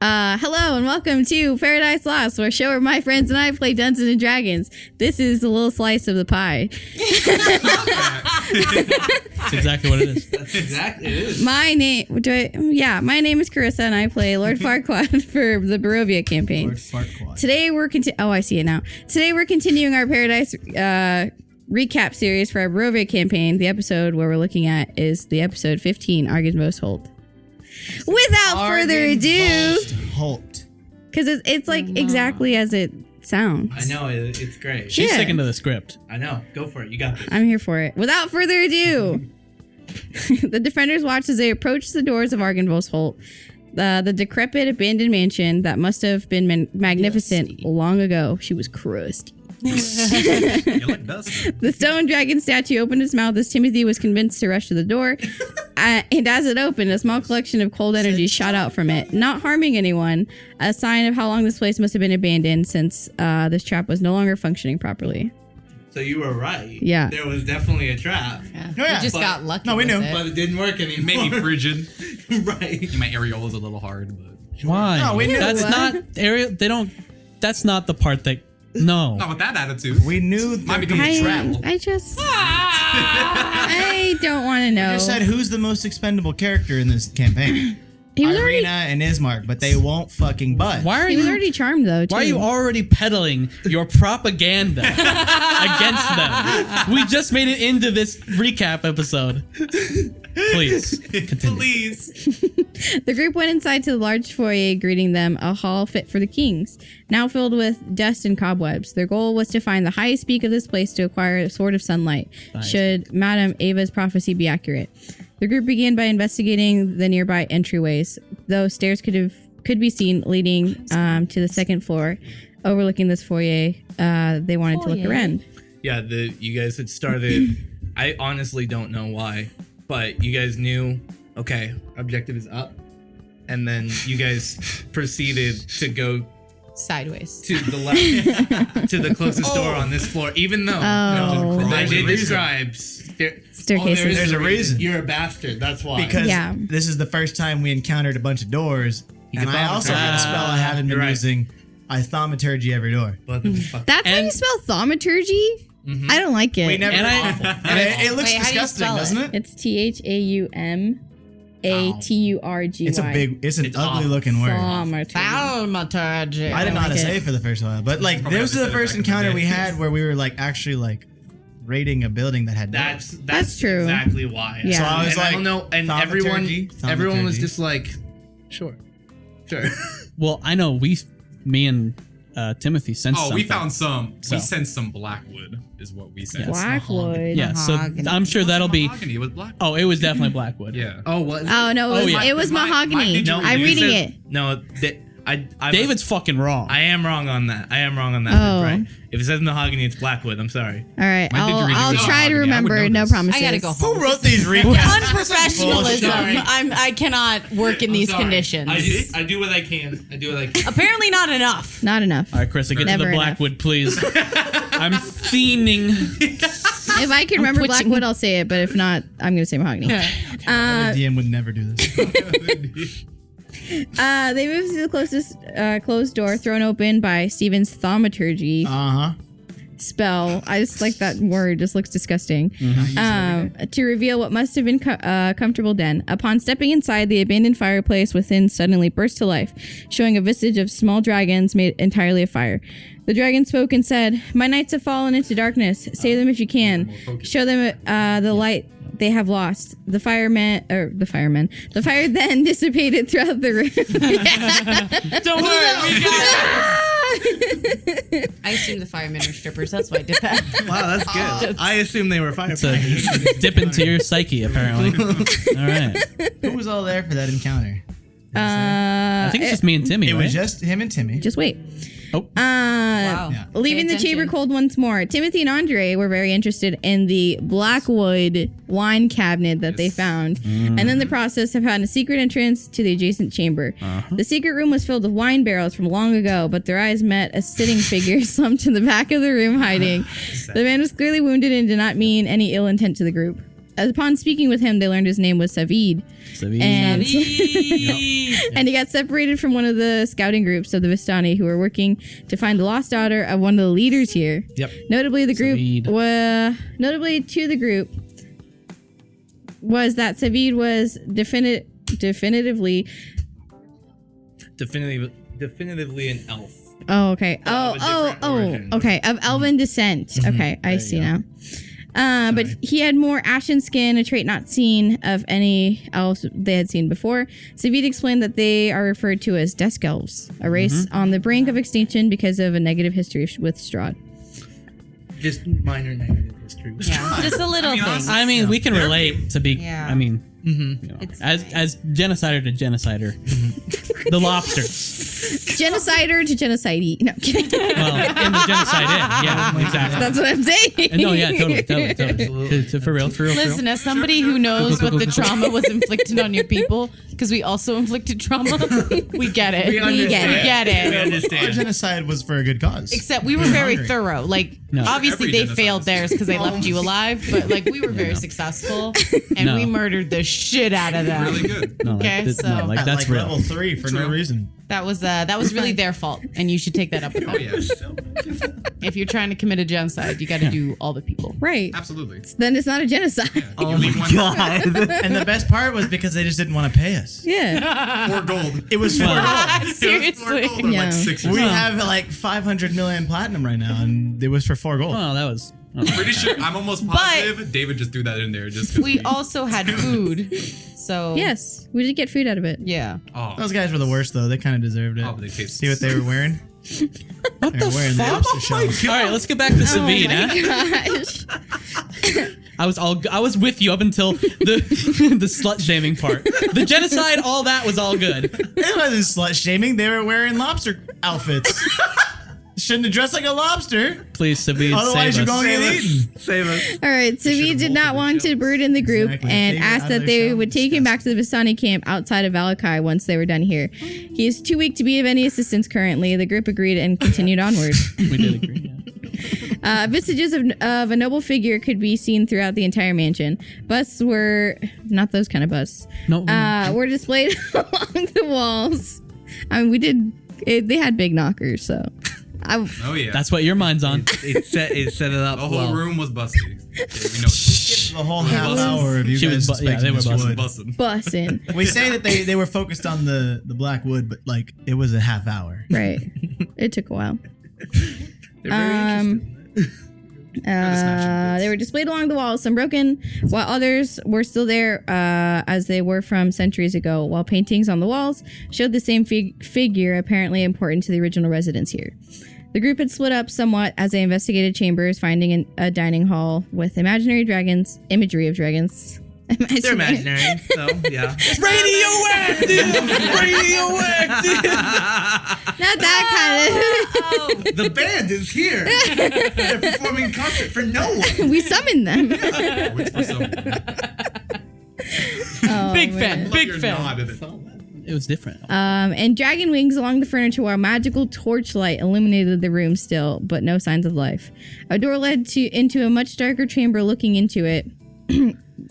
Hello and welcome to Paradise Lost, where show where my friends and I play Dungeons and Dragons. This is a little slice of the pie. That's exactly what it is. That's exactly it is. My name is Carissa, and I play Lord Farquaad for the Barovia campaign. Lord Farquaad. Today we're I see it now. Today we're continuing our Paradise recap series for our Barovia campaign. The episode where we're looking at is the episode 15, Argynvostholt. Without further ado, because it's like exactly as it sounds. I know, it's great. She's sticking to the script. I know. Go for it. You got this. I'm here for it. Without further ado, the defenders watch as they approach the doors of Argynvostholt, the decrepit abandoned mansion that must have been magnificent long ago. She was crusty. You look dusty. The stone dragon statue opened its mouth as Timothy was convinced to rush to the door. And as it opened, a small collection of cold energy shot out from it, not harming anyone, a sign of how long this place must have been abandoned since this trap was no longer functioning properly. So you were right. Yeah. There was definitely a trap. Yeah. Oh, yeah. We just got lucky. No, we knew. But it didn't work anymore. Maybe frigid. Right. My areola's a little hard, but Why? No, we knew. That's not area. They don't. That's not the part that. No. not with that attitude. We knew Might that become we travel. I just... I don't want to know. just said who's the most expendable character in this campaign. He was Irina already... and Ismark, but they won't fucking budge. Why are He was you? already charmed, though, too. Why are you already peddling your propaganda against them? We just made it into this recap episode. Please continue. Please. The group went inside to the large foyer, greeting them, a hall fit for the kings, now filled with dust and cobwebs. Their goal was to find the highest peak of this place to acquire a sword of sunlight, should Madame Ava's prophecy be accurate. The group began by investigating the nearby entryways, though stairs could be seen leading to the second floor, overlooking this foyer. They wanted to look around. Yeah, you guys had started. I honestly don't know why, but you guys knew, okay, objective is up. And then you guys proceeded to go Sideways. to the left, to the closest door on this floor, even though I did describe Staircases. There's a reason. You're a bastard, that's why. Because Yeah. this is the first time we encountered a bunch of doors, and I also got a spell I haven't been You're right. using. I thaumaturgy every door. But the fuck- That's how you spell thaumaturgy? I don't like it. We never. And I- awful. And it looks Wait, how do you disgusting, spell it? doesn't it? It's THAUMATURGY. It's an It's ugly awful. looking word. Thaumaturgy. I didn't know how to like say it. it for the first while, but like Probably this was how the they first said it back in the encounter we day. had where we were like actually like raiding a building that had doors. That's true. Exactly why. Yeah. So I was And I like, don't know, and thaumaturgy, everyone was thaumaturgy. just like, sure. Well, I know me and Timothy sensed Oh, something. we found some. So. We sensed some blackwood, is what we sensed. Blackwood. Yeah, so Mahogany. I'm sure that'll be. Mahogany, it was black. Oh, it was definitely Blackwood. Yeah. Oh, what? Oh, no, Oh, yeah. it was My mahogany. didgeridoo. I'm you reading said- it. No, I David's fucking wrong. I am wrong on that. Oh. Right. If it says mahogany, it's Blackwood. I'm sorry. All right, My didgeridoo I'll is try to mahogany. I would remember. know No this. promises. I gotta go home. Who wrote these recaps? Unprofessionalism. Sorry. I cannot work in these Sorry. conditions. I do what I can. Apparently not enough. Not enough. All right, Chris, get to Never the enough. Blackwood, please. I'm fiending. If I can remember twitching. Blackwood, I'll say it. But if not, I'm gonna say mahogany. The DM would never do this. They moved to the closest closed door, thrown open by Steven's thaumaturgy spell. I just like that word; just looks disgusting. To reveal what must have been a comfortable den. Upon stepping inside, the abandoned fireplace within suddenly burst to life, showing a visage of small dragons made entirely of fire. The dragon spoke and said, "My knights have fallen into darkness. Save them if you can. Show them the light they have lost." The fire then dissipated throughout the room. Don't worry. I assume the firemen are strippers. That's why I did that. Wow, that's good. I assume they were So firefighters. dip into your psyche, apparently. All right. Who was all there for that encounter? I think it's just me and Timmy, It right? was just him and Timmy. Just wait. Oh. Wow. Yeah. Leaving Pay the chamber attention. cold once more, Timothy and Andre were very interested in the Blackwood wine cabinet that they found, and in the process have had a secret entrance to the adjacent chamber. The secret room was filled with wine barrels from long ago, but their eyes met a sitting figure slumped in the back of the room hiding. The man was clearly wounded and did not mean any ill intent to the group. Upon speaking with him, they learned his name was Savid. And, and he got separated from one of the scouting groups of the Vistani who were working to find the lost daughter of one of the leaders here. Yep. Notably, the group Savid. to the group was that Savid was definitively an elf. Oh, okay. Of a different origin. Okay. Of elven descent. Okay, I see now. But he had more ashen skin, a trait not seen of any elves they had seen before. Savid explained that they are referred to as desk elves, a race on the brink of extinction because of a negative history with Strahd. Just minor negative history. Yeah, just a little thing. I mean, we can relate to be. Yeah. I mean, you know, as genocider to genocider, the lobsters. Genocider to genocidey. No, kidding. Well, in the genocide, yeah, exactly. That's what I'm saying. No, yeah, totally. For real. Listen, as somebody who knows what the trauma was inflicted on your people, because we also inflicted trauma, we get it. We understand. We get it. We understand. Our genocide was for a good cause. Except we were very thorough. Like, No. obviously Every they genocide failed is- theirs because they left you alive, but like we were very successful, and we murdered the shit out of them. Really good. No, Okay, like, so- no, like At that's like real. level 3 for no reason. That was really their fault, and you should take that up with them. Oh yes, If you're trying to commit a genocide, you got to do all the people. Right. absolutely. Then it's not a genocide. Oh my god. And the best part was because they just didn't want to pay us. Yeah. 4 gold. It was 4 gold. Seriously. 4 gold or Yeah. like 6 or We something. have like 500 million platinum right now, and it was for 4 gold. Oh, that was. Pretty sure. I'm almost positive David just threw that in there just. 'cause We also had food, so Yes, we did get food out of it. yeah. Oh, Those guys were the worst, though. They kind of deserved it. oh, they taste. See what they were wearing? What They the were wearing the fuck? lobster shells. All right, let's get back to Savid. Oh I was with you up until the the slut shaming part. The genocide, all that was all good. It wasn't slut shaming. They were wearing lobster outfits. Shouldn't have dressed like a lobster. Please, Savid, Otherwise, save you're us. going to get eaten. Save us. All right, so he did not want to brood in the group Exactly. and They were asked out that of they their shell. would take him back to the Vistani camp outside of Valakai once they were done here. He is too weak to be of any assistance currently. The group agreed and continued onward. We did agree. Yeah. Vestiges of a noble figure could be seen throughout the entire mansion. Busts were not those kind of busts. No. Were displayed along the walls. I mean, they had big knockers, so. Oh yeah. That's what your mind's on. It set it up. the whole well. room was busted. Yeah, we know. The whole half hour of you She was guys bu- yeah, they expecting were this busting. wood. Busted. Bussin'. We say that they were focused on the black wood, but like it was a half hour. Right. It took a while. They're very interested. They were displayed along the walls, some broken, while others were still there as they were from centuries ago, while paintings on the walls showed the same figure apparently important to the original residents here. The group had split up somewhat as they investigated chambers, finding a dining hall with imaginary dragons, imagery of dragons. They're imaginary, so yeah. Radioactive! Not that kind The band is here. They're performing concert for no one. of. We summoned them. Wait for someone. Oh, Big man. fan. Big You're fan. not in it. It was different. And dragon wings along the furniture while magical torchlight illuminated the room still, but no signs of life. A door led into a much darker chamber looking into it.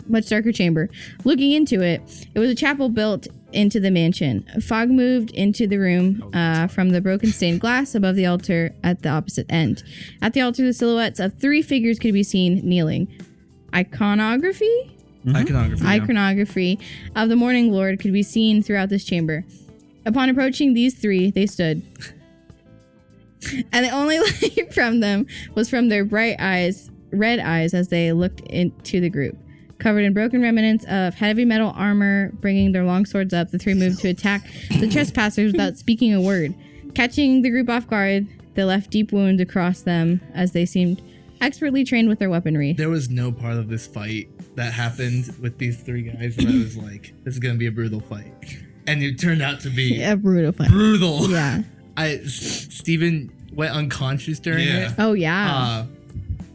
Much darker chamber. Looking into it, it was a chapel built into the mansion. Fog moved into the room from the broken stained glass above the altar at the opposite end. At the altar, the silhouettes of 3 figures could be seen kneeling. Iconography? Iconography. Iconography of the Morning Lord could be seen throughout this chamber. Upon approaching these 3, they stood. And the only light from them was from their bright eyes, red eyes, as they looked into the group. Covered in broken remnants of heavy metal armor, bringing their long swords up, the 3 moved to attack the trespassers without speaking a word. Catching the group off guard, they left deep wounds across them as they seemed expertly trained with their weaponry. There was no part of this fight that happened with these 3 guys that I was like, this is gonna be a brutal fight. And it turned out to be A brutal fight. brutal. Yeah. Steven went unconscious during it. Oh, yeah.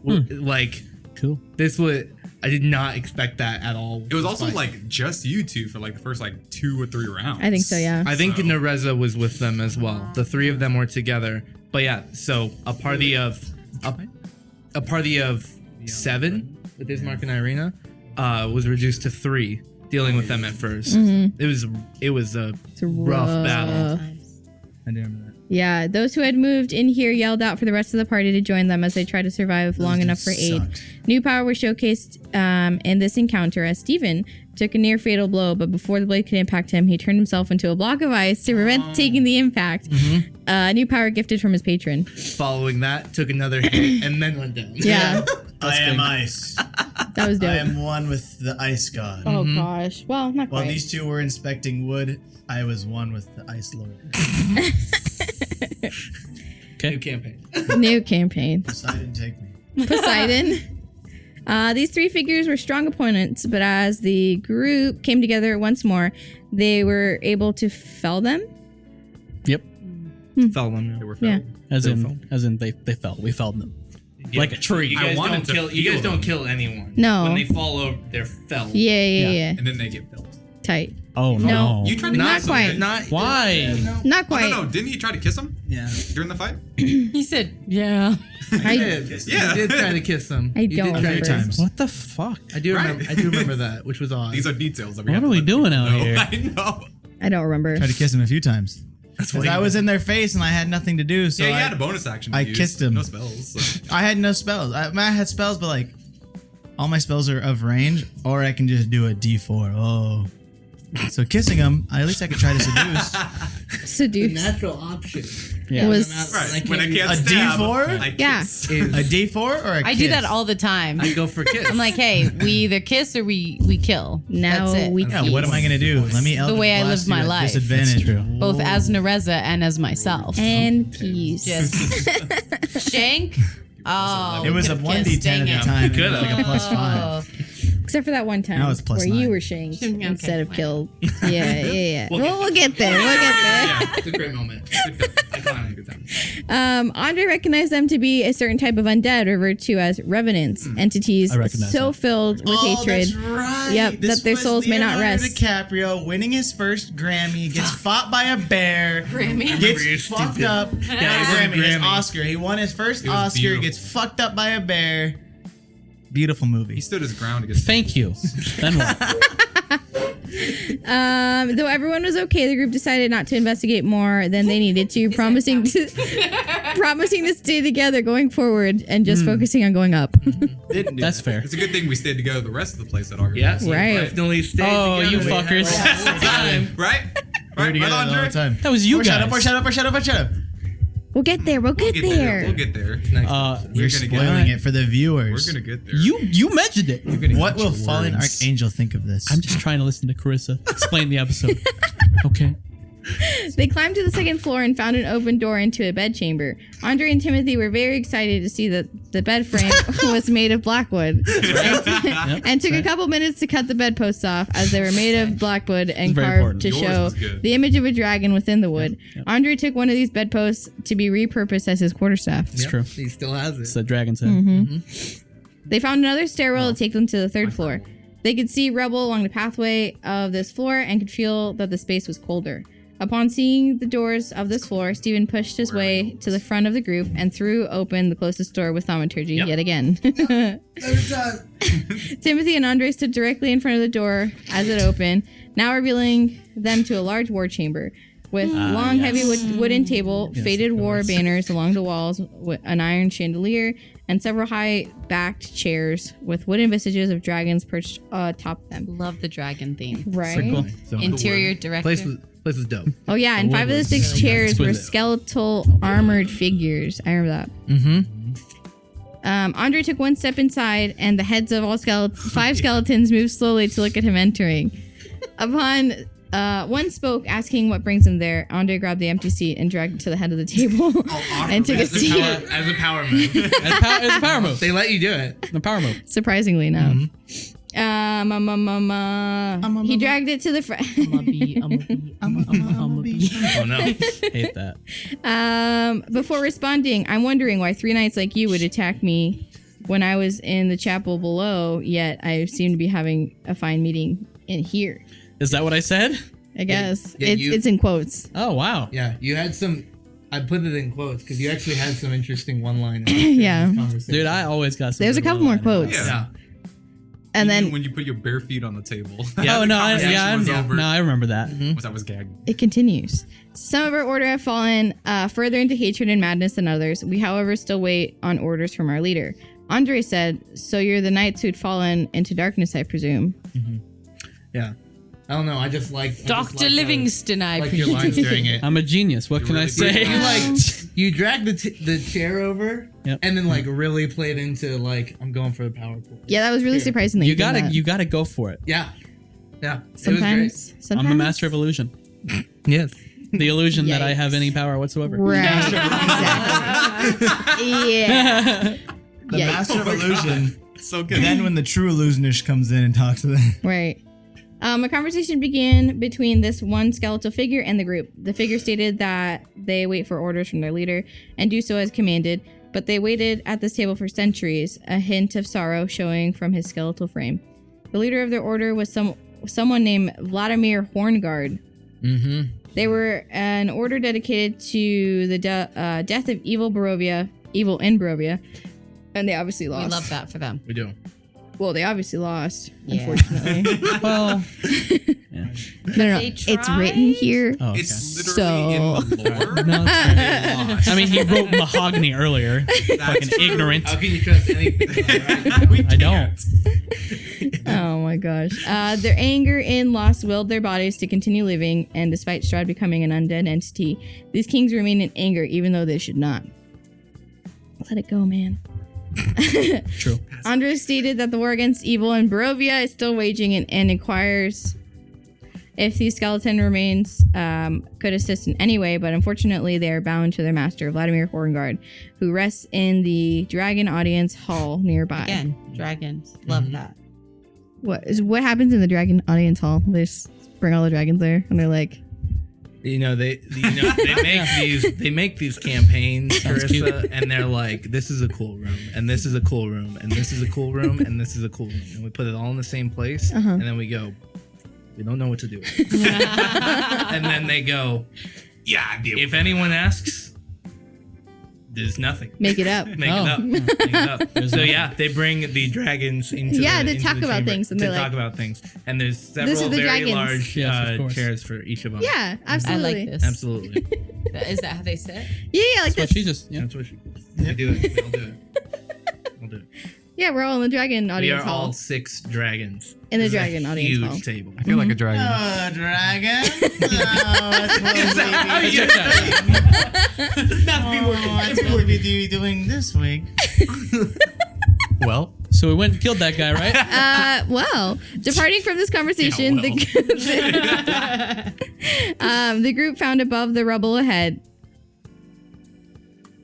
Like, Cool. this would, I did not expect that at all. It was this also fight. like just you two for like the first like 2 or 3 rounds. I think so, yeah. I think So- Nereza was with them as well. The 3 of them were together. But yeah, so a party of 7 with Ismark and Irina. was reduced to 3, dealing with them at 1st. It was a rough battle. I do remember that. Yeah, those who had moved in here yelled out for the rest of the party to join them as they tried to survive long enough for aid. New power was showcased in this encounter as Steven took a near fatal blow, but before the blade could impact him, he turned himself into a block of ice to prevent taking the impact. New power gifted from his patron. Following that, took another hit and then went down. Yeah, I am ice. that was dope. I am one with the ice god. Oh gosh. Well, not While quite. these two were inspecting wood, I was one with the ice lord. New campaign. New campaign. Poseidon, take me. Poseidon. These 3 figures were strong opponents, but as the group came together once more, they were able to fell them. Yep. Fell them. They were Yeah. felled. As in they fell. We felled them. Like a tree. You I guys wanted don't to kill. You feel guys don't them. kill anyone. No. When they fall over, they're felled. Yeah. And then they get felled. Tight. Oh no. No. You tried to Not kiss him. quite. Not Why? Not Oh, quite. no. Didn't he try to kiss him Yeah. during the fight? He said, "Yeah." I, did. Yeah. You did try to kiss them. I You don't did try to remember. kiss times. What the fuck? I do remember. Right. I do remember that, which was odd. These are details that we What have are to we let doing people out know. here? I know. I don't remember. Tried to kiss him a few times. That's Because I was in their face and I had nothing to do, so Yeah, you I, had a bonus action. To I use. kissed him. No spells. So. I had no spells. I had spells, but like all my spells are of range, or I can just do a D4. Oh, so kissing him, at least I could try to seduce. Seduce. natural option. It was. Right. When I can't A stab, D4? I Yeah. kiss. A D4 or a I kiss? do that all the time. I go for kiss. I'm like, hey, we either kiss or we kill. Now That's it. we Yeah, what am I gonna do? Let me Eldritch way I Blast live my you at life. Disadvantage. That's true. Both as Nereza and as myself. And peace. Just shank. Oh, It was a 1d10 at the time. It was like a plus 5. Except for that one time Now it's plus where you 9. were shanked Okay, instead of fine. killed. Yeah. We'll We'll get there. We'll get there. It's a great moment. Iconic. Good time. Andre recognized them to be a certain type of undead referred to as revenants, entities I recognize so that. filled with hatred. That's right. Yep, This that their was souls may not Leonardo rest. DiCaprio winning his first Grammy, gets fought by a bear, Grammy? You're gets fucked stupid. up. he won Grammy, his Grammy. Oscar. He won his first It was Oscar, beautiful. gets fucked up by a bear. Beautiful movie. He stood his ground against. Thank you. Then what? Though everyone was okay, the group decided not to investigate more than they needed to, promising to stay together going forward and just focusing on going up. Didn't do That's that. fair. It's a good thing we stayed together the rest of the place at Argynvostholt. Yes. Right. Definitely stay Oh, together. you We had fuckers. a whole time. Right? We were Right, together all the Andre? time. That was you Or shut up, or guys. shut up, or shut up, or shut up. We'll get there. We'll get there. We'll get there. Next You're We're gonna get spoiling there. it for the We're viewers. gonna get there. You mentioned it. What will Fallen Archangel think of this? I'm just trying to listen to Carissa explain the episode. Okay. They climbed to the second floor and found an open door into a bedchamber. Andre and Timothy were very excited to see that the bed frame was made of blackwood, and took a couple minutes to cut the bedposts off, as they were made of blackwood and It's very carved important. to Yours show was good. the image of a dragon within the wood. Yep. Andre took one of these bedposts to be repurposed as his quarterstaff. It's Yep, true. He still has It's it. the dragon's head. They found another stairwell to take them to the third floor. They could see rubble along the pathway of this floor and could feel that the space was colder. Upon seeing the doors of this floor, Stephen pushed his way to the front of the group and threw open the closest door with thaumaturgy yet again. Timothy and Andre stood directly in front of the door as it opened, now revealing them to a large war chamber. With long, heavy wooden table, faded war banners along the walls, with an iron chandelier, and several high-backed chairs with wooden vestiges of dragons perched atop them. Love the dragon theme. Right? So Interior director. place was dope. Oh yeah, and 5 of the 6 chairs were skeletal armored figures. I remember that. Andre took one step inside, and the heads of all 5 skeletons moved slowly to look at him entering. Upon one spoke, asking what brings him there, Andre grabbed the empty seat and dragged it to the head of the table and took a seat. As a power move. It's a power move. They let you do it. The power move. Surprisingly enough. He dragged it to the front. Oh no. Hate that. Before responding, I'm wondering why 3 knights like you would attack me when I was in the chapel below, yet I seem to be having a fine meeting in here. Is that what I said? I guess. Yeah, It's in quotes. Oh wow. Yeah, you had some. I put it in quotes because you actually had some interesting one-liners. Yeah. Dude, I always got some. There's a good couple more one-liners. quotes. Yeah. And then when you put your bare feet on the table. Yeah, I remember that. I was gagged. it continues. Some of our order have fallen further into hatred and madness than others. We, however, still wait on orders from our leader. Andre said, "So you're the knights who'd fallen into darkness, I presume." Yeah. I don't know. I just like Dr. Livingston, I like your lines during it. I'm a genius. What can I say? You drag the chair over, Yep. and then like really play it into like I'm going for the power pool. Yeah, that was really surprising. That You did that. gotta go for it. Yeah. Sometimes. I'm the master of illusion. Yes. The illusion that I Yikes. have any power whatsoever. Right. Exactly. Yeah. The Yikes. master of illusion. So good. Then when the true illusionist comes in and talks to them. Right. A conversation began between this one skeletal figure and the group. The figure stated that they wait for orders from their leader and do so as commanded, but they waited at this table for centuries, a hint of sorrow showing from his skeletal frame. The leader of their order was someone named Vladimir Horngard. Mm-hmm. They were an order dedicated to the death of evil in Barovia, and they obviously lost. We love that for them. We do. Well, they obviously lost, Yeah. unfortunately. Well, No, They it's written here. oh, okay. It's literally in the lore. No, it's I mean, he wrote mahogany earlier. Fucking ignorant. How can you trust anything? I don't. Oh my gosh. Their anger and loss willed their bodies to continue living, and despite Strahd becoming an undead entity, these kings remain in anger even though they should not. Let it go, man. True. Andres stated that the war against evil in Barovia is still waging and inquires if these skeleton remains could assist in any way, but unfortunately they are bound to their master, Vladimir Horngard, who rests in the Dragon Audience Hall nearby. Again, dragons. Love that. What happens in the Dragon Audience Hall? They just bring all the dragons there, and they're like, they make these campaigns, Sounds Carissa, and they're like, this is a cool room, and this is a cool room, and this is a cool room, and this is a cool room, and we put it all in the same place, and then we go, we don't know what to do. And then they go, yeah, if anyone asks, there's nothing. make it up. Make it up. Make it up. So yeah, they bring the dragons into to talk about things, and to they're like, talk about things, and there's "This several are the very dragons." large Yes, of course. chairs for each of them. Yeah, absolutely. I like this. Absolutely. Is that how they sit? Yeah, like But this. she just, That's what we do it. We all do it. We'll do it. Yeah, we're all in the Dragon We Audience are Hall. all 6 dragons. In the This is a Dragon Audience huge Hall. table. I feel like a dragon. Dragon. That's what we Check that's what we be doing this week. Well, So we went and killed that guy, right? Well, departing from this conversation, the group found above the rubble ahead.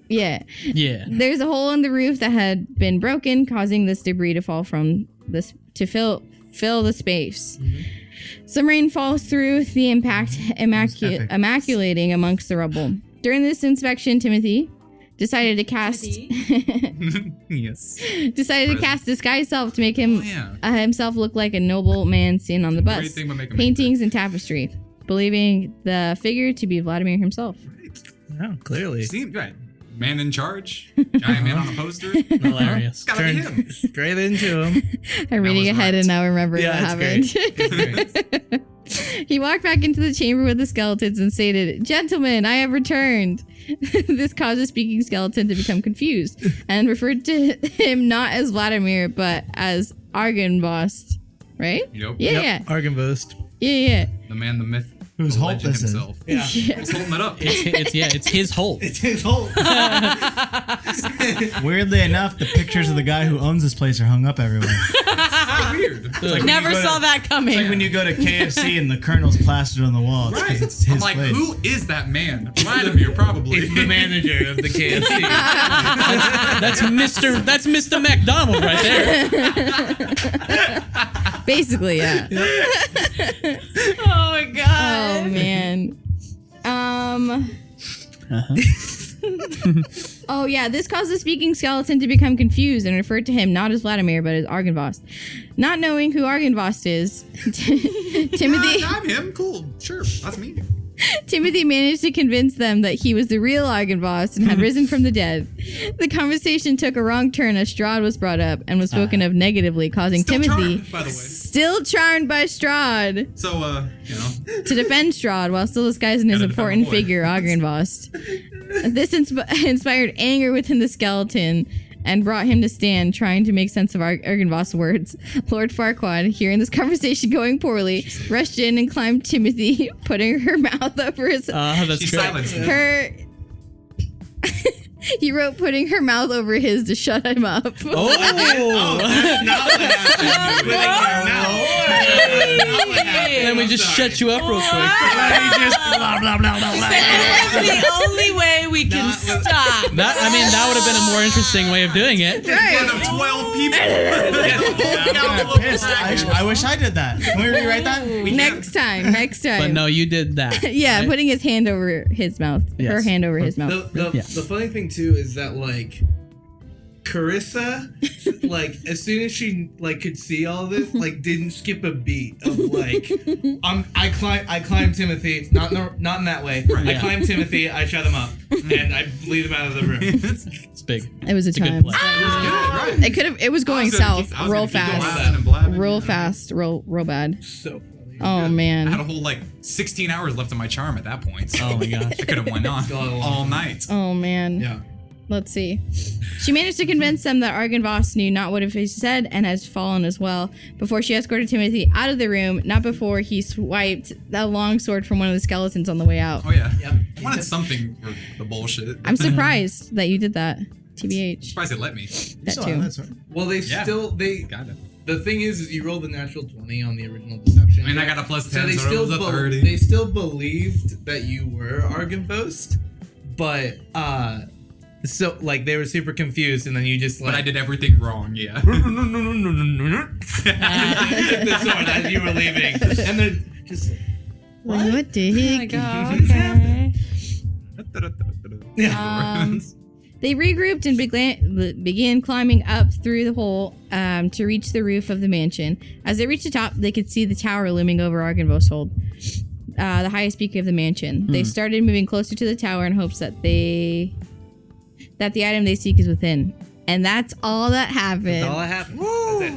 Yeah. Yeah. There's a hole in the roof that had been broken, causing this debris to fall from this to fill the space. Some rain falls through the impact, epic. immaculating amongst the rubble. During this inspection, Timothy decided to cast yes. disguise self to make him Oh, himself look like a noble man seen on the Great bus, thing would make him paintings and tapestry, believing the figure to be Vladimir himself. Oh, clearly. See, right. Man in charge. Giant man on a poster. Hilarious. It's gotta be him. Straight into him. I'm reading was ahead right. and now remembering Yeah, what that's happened. He walked back into the chamber with the skeletons and stated, "Gentlemen, I have returned." This caused the speaking skeleton to become confused and referred to him not as Vladimir, but as Argynvostholt. Right? Yep. Yeah, Argynvost. yeah. The man, the myth, Whose the Holt legend this is. himself. Yeah. Yeah. He's holding it up. It's his hole. It's his whole. Weirdly enough, the pictures of the guy who owns this place are hung up everywhere. So weird. Never saw that coming. It's like when you go to KFC and the Colonel's plastered on the wall. It's Right. because it's his I'm like, place. who is that man? Vladimir, probably. It's the manager of the KFC. That's Mr. McDonald right there. Basically, yeah. Oh my god. Oh man. Oh yeah, this caused the speaking skeleton to become confused and referred to him not as Vladimir but as Argynvostholt. Not knowing who Argynvostholt is, Timothy I'm him. Cool. Sure. That's me. Timothy managed to convince them that he was the real Argynvost and had risen from the dead. The conversation took a wrong turn as Strahd was brought up and was spoken of negatively, causing Still Timothy, charmed, by the way. still charmed by Strahd, So, to defend Strahd while still disguising his Gotta defend important my boy. figure, Argynvost. This inspired anger within the skeleton and brought him to stand, trying to make sense of Argynvost's words. Lord Farquaad, hearing this conversation going poorly, rushed in and climbed Timothy, putting her mouth over his... That's She great. silenced him. her... He wrote putting her mouth over his to shut him up. Oh, That's not what happened. Putting her mouth. That's not what happened. and then we just shut you up real quick. Let me just blah blah blah blah blah. That's the only way we can Not with- stop. That would have been a more interesting way of doing it. One of 12 people. I'm pissed. I wish I did that. Can we rewrite that? Next time. But no, you did that. Yeah, right? putting his hand over his mouth. Her Yes. hand over his mouth. The funny thing too is that like Carissa, like as soon as she like could see all this, like didn't skip a beat of like I climb Timothy, not in that way. Right. I Yeah. climb Timothy, I shut him up, and I lead him out of the room. It's big. It was a It's a good time. play. Right. It could have. It was going south real fast. Real fast. Real bad. So funny. Oh I had a man. whole like 16 hours left of my charm at that point. So Oh my gosh. I could have went on Go along. all night. Oh man. Yeah. Let's see. She managed to convince them that Argynvost knew not what he said and has fallen as well before she escorted Timothy out of the room, not before he swiped that long sword from one of the skeletons on the way out. Oh yeah. Yep. I wanted something for the bullshit. I'm surprised that you did that, TBH. surprised it let me. That So, too. that's right. Well, they Yeah. Got it. The thing is you rolled a natural 20 on the original deception. I mean, I got a plus 10, So they so it still was a be- 30. they still believed that you were Argynvost, but so like they were super confused, and then you just like But I did everything wrong, yeah. took the sword as you were leaving, and then just What the Oh my heck? god. Okay. yeah. They regrouped and began climbing up through the hole to reach the roof of the mansion. As they reached the top, they could see the tower looming over Argynvostholt, the highest peak of the mansion. They started moving closer to the tower in hopes that the item they seek is within. And that's all that happened. That's all that happened. That's it.